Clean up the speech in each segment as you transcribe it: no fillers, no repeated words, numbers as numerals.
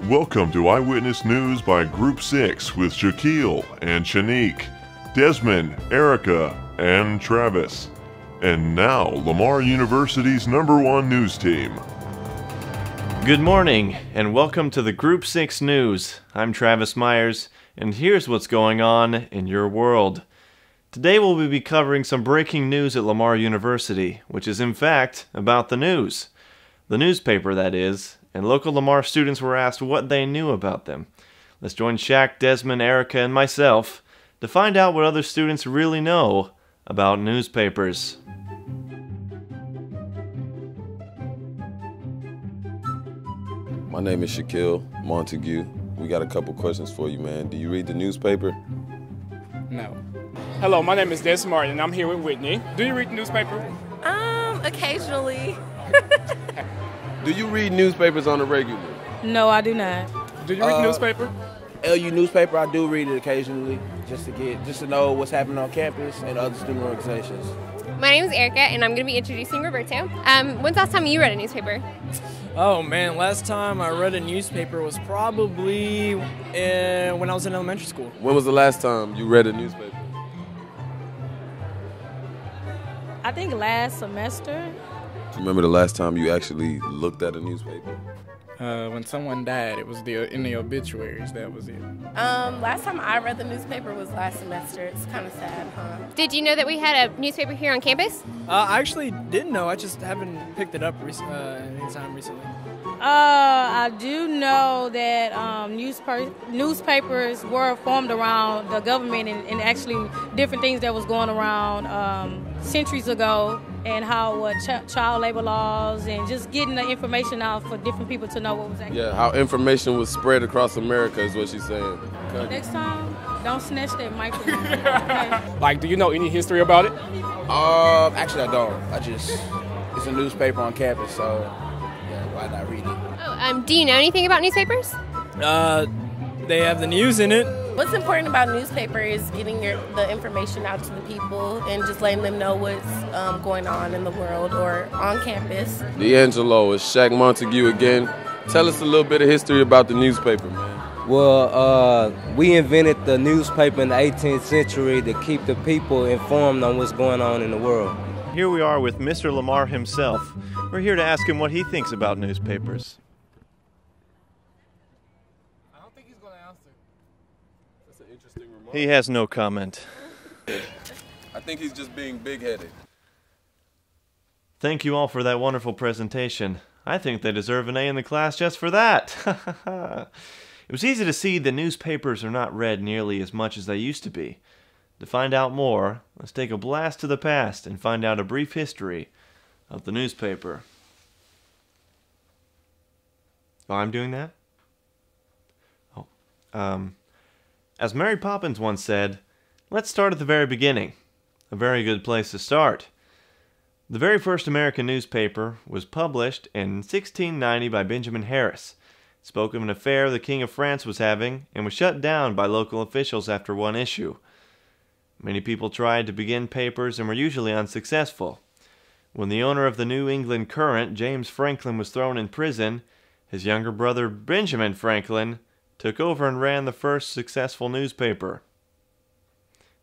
Welcome to Eyewitness News by Group 6 with Shaquille and Shanique, Desmond, Erica, and Travis. And now, Lamar University's #1 news team. Good morning, and welcome to the Group 6 News. I'm Travis Myers, and here's what's going on in your world. Today we'll be covering some breaking news at Lamar University, which is in fact about the news. The newspaper, that is, and local Lamar students were asked what they knew about them. Let's join Shaq, Desmond, Erica, and myself to find out what other students really know about newspapers. My name is Shaquille Montague. We got a couple questions for you, man. Do you read the newspaper? No. Hello, my name is Des Martin, and I'm here with Whitney. Do you read the newspaper? Occasionally. Do you read newspapers on the regular? No, I do not. Do you read the newspaper? LU newspaper, I do read it occasionally, just to know what's happening on campus and other student organizations. My name is Erica, and I'm going to be introducing Roberto. When's the last time you read a newspaper? Oh man, last time I read a newspaper was probably when I was in elementary school. When was the last time you read a newspaper? I think last semester. Do you remember the last time you actually looked at a newspaper? When someone died, it was in the obituaries. That was it. Last time I read the newspaper was last semester. It's kind of sad, huh? Did you know that we had a newspaper here on campus? I actually didn't know. I just haven't picked it up anytime recently. I do know that newspapers were formed around the government and actually different things that was going around centuries ago, and how child labor laws and just getting the information out for different people to know what was actually. Yeah, how information was spread across America is what she's saying. Okay. Next time, don't snatch that mic from me. Okay? Like, do you know any history about it? Actually I don't. It's a newspaper on campus, so yeah, why not read it? Do you know anything about newspapers? They have the news in it. What's important about newspaper is getting the information out to the people and just letting them know what's going on in the world or on campus. D'Angelo, it's Shaq Montague again. Tell us a little bit of history about the newspaper, man. Well, we invented the newspaper in the 18th century to keep the people informed on what's going on in the world. Here we are with Mr. Lamar himself. We're here to ask him what he thinks about newspapers. I don't think he's going to answer. That's an interesting remark. He has no comment. I think he's just being big-headed. Thank you all for that wonderful presentation. I think they deserve an A in the class just for that. It was easy to see that newspapers are not read nearly as much as they used to be. To find out more, let's take a blast to the past and find out a brief history of the newspaper. Oh, I'm doing that? Oh. As Mary Poppins once said, let's start at the very beginning. A very good place to start. The very first American newspaper was published in 1690 by Benjamin Harris. It spoke of an affair the King of France was having and was shut down by local officials after one issue. Many people tried to begin papers and were usually unsuccessful. When the owner of the New England Courant, James Franklin, was thrown in prison, his younger brother Benjamin Franklin took over and ran the first successful newspaper.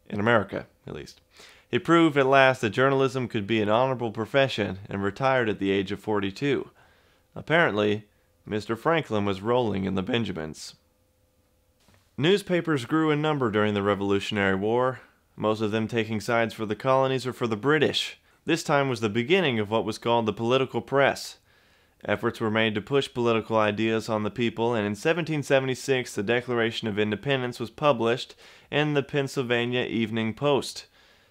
In America, at least. He proved at last that journalism could be an honorable profession and retired at the age of 42. Apparently, Mr. Franklin was rolling in the Benjamins. Newspapers grew in number during the Revolutionary War, most of them taking sides for the colonies or for the British. This time was the beginning of what was called the political press. Efforts were made to push political ideas on the people, and in 1776 the Declaration of Independence was published in the Pennsylvania Evening Post.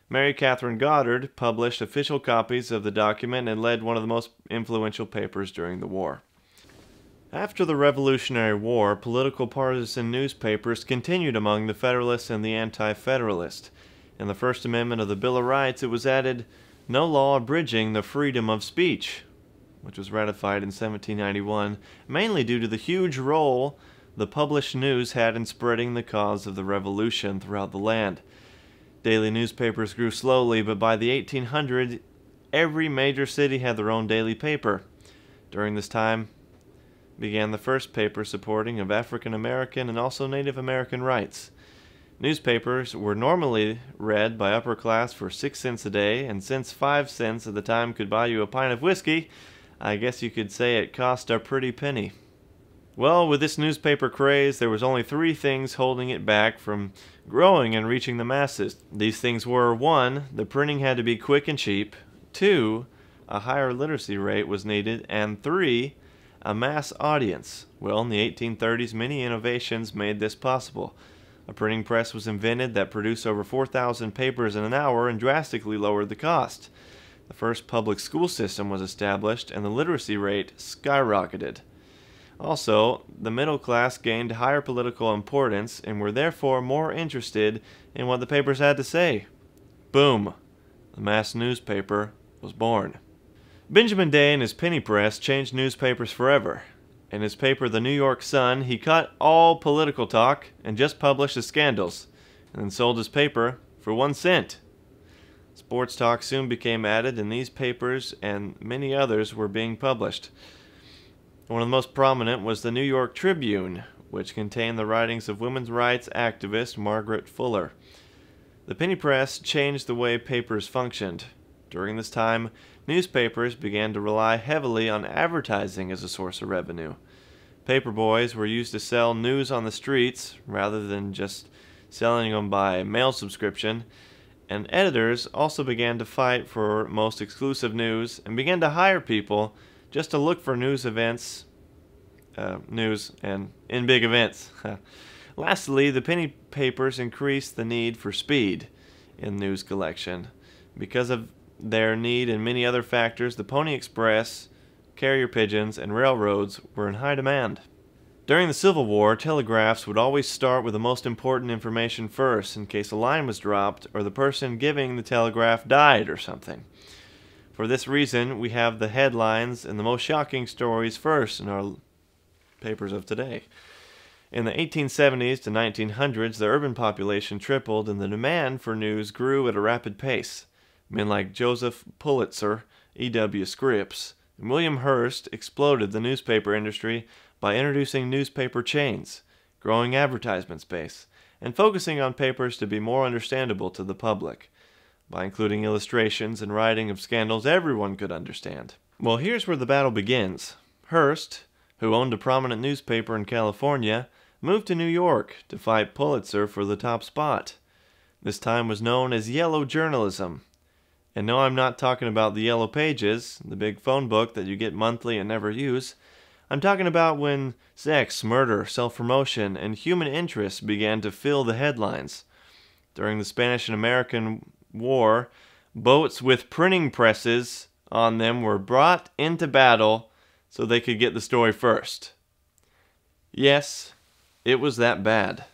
Mary Catherine Goddard published official copies of the document and led one of the most influential papers during the war. After the Revolutionary War, political partisan newspapers continued among the Federalists and the Anti-Federalists. In the First Amendment of the Bill of Rights, it was added, "No law abridging the freedom of speech," which was ratified in 1791, mainly due to the huge role the published news had in spreading the cause of the Revolution throughout the land. Daily newspapers grew slowly, but by the 1800s, every major city had their own daily paper. During this time, began the first paper supporting of African American and also Native American rights. Newspapers were normally read by upper class for 6 cents a day, and since 5 cents at the time could buy you a pint of whiskey, I guess you could say it cost a pretty penny. Well, with this newspaper craze, there was only 3 things holding it back from growing and reaching the masses. These things were: 1, the printing had to be quick and cheap; 2, a higher literacy rate was needed; and 3, a mass audience. Well, in the 1830s, many innovations made this possible. A printing press was invented that produced over 4,000 papers in an hour and drastically lowered the cost. The first public school system was established, and the literacy rate skyrocketed. Also, the middle class gained higher political importance and were therefore more interested in what the papers had to say. Boom! The mass newspaper was born. Benjamin Day and his penny press changed newspapers forever. In his paper, The New York Sun, he cut all political talk and just published the scandals, and then sold his paper for 1 cent. Sports talk soon became added, and these papers and many others were being published. One of the most prominent was the New York Tribune, which contained the writings of women's rights activist Margaret Fuller. The penny press changed the way papers functioned. During this time, newspapers began to rely heavily on advertising as a source of revenue. Paperboys were used to sell news on the streets rather than just selling them by mail subscription, and editors also began to fight for most exclusive news and began to hire people just to look for news and in big events. Lastly, the penny papers increased the need for speed in news collection. Because of their need and many other factors, the Pony Express, carrier pigeons, and railroads were in high demand. During the Civil War, telegraphs would always start with the most important information first, in case a line was dropped or the person giving the telegraph died or something. For this reason, we have the headlines and the most shocking stories first in our papers of today. In the 1870s to 1900s, the urban population tripled and the demand for news grew at a rapid pace. Men like Joseph Pulitzer, E.W. Scripps, and William Hearst exploded the newspaper industry by introducing newspaper chains, growing advertisement space, and focusing on papers to be more understandable to the public. By including illustrations and writing of scandals everyone could understand. Well, here's where the battle begins. Hearst, who owned a prominent newspaper in California, moved to New York to fight Pulitzer for the top spot. This time was known as yellow journalism. And no, I'm not talking about the Yellow Pages, the big phone book that you get monthly and never use. I'm talking about when sex, murder, self-promotion, and human interest began to fill the headlines. During the Spanish and American War, boats with printing presses on them were brought into battle so they could get the story first. Yes, it was that bad.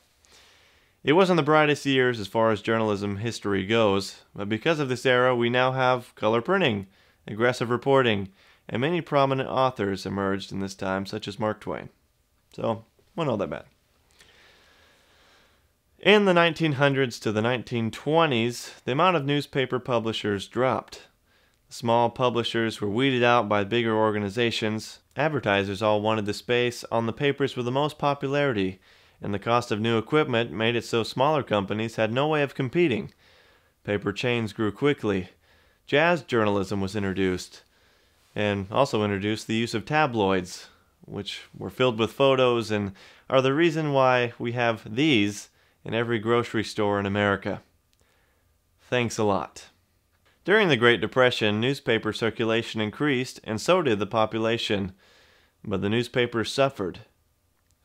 It wasn't the brightest years as far as journalism history goes, but because of this era we now have color printing, aggressive reporting, and many prominent authors emerged in this time, such as Mark Twain. So, wasn't all that bad. In the 1900s to the 1920s, the amount of newspaper publishers dropped. The small publishers were weeded out by bigger organizations. Advertisers all wanted the space on the papers with the most popularity, and the cost of new equipment made it so smaller companies had no way of competing. Paper chains grew quickly. Jazz journalism was introduced, and also introduced the use of tabloids, which were filled with photos and are the reason why we have these in every grocery store in America. Thanks a lot. During the Great Depression, newspaper circulation increased, and so did the population, but the newspapers suffered.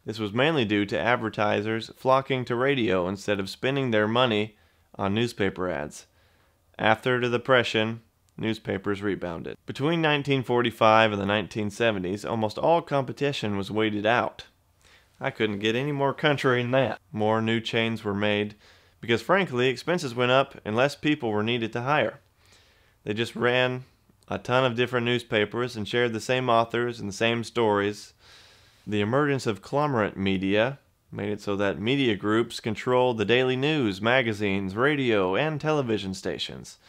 This was mainly due to advertisers flocking to radio instead of spending their money on newspaper ads. After the Depression, newspapers rebounded. Between 1945 and the 1970s, almost all competition was weeded out. I couldn't get any more country than that. More new chains were made because, frankly, expenses went up and less people were needed to hire. They just ran a ton of different newspapers and shared the same authors and the same stories. The emergence of conglomerate media made it so that media groups controlled the daily news, magazines, radio, and television stations.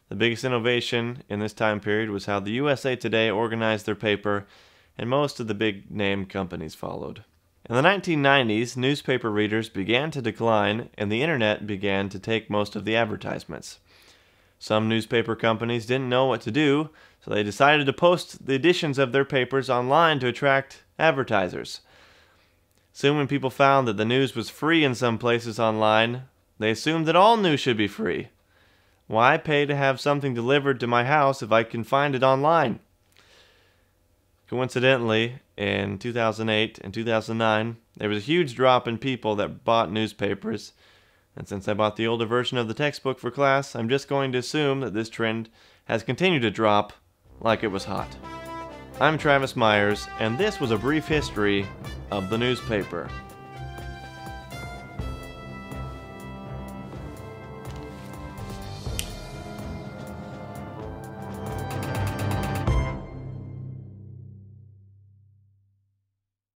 The biggest innovation in this time period was how the USA Today organized their paper and most of the big name companies followed. In the 1990s, newspaper readers began to decline, and the internet began to take most of the advertisements. Some newspaper companies didn't know what to do, so they decided to post the editions of their papers online to attract advertisers. Soon when people found that the news was free in some places online, they assumed that all news should be free. Why pay to have something delivered to my house if I can find it online? Coincidentally, in 2008 and 2009, there was a huge drop in people that bought newspapers. And since I bought the older version of the textbook for class, I'm just going to assume that this trend has continued to drop like it was hot. I'm Travis Myers, and this was a brief history of the newspaper.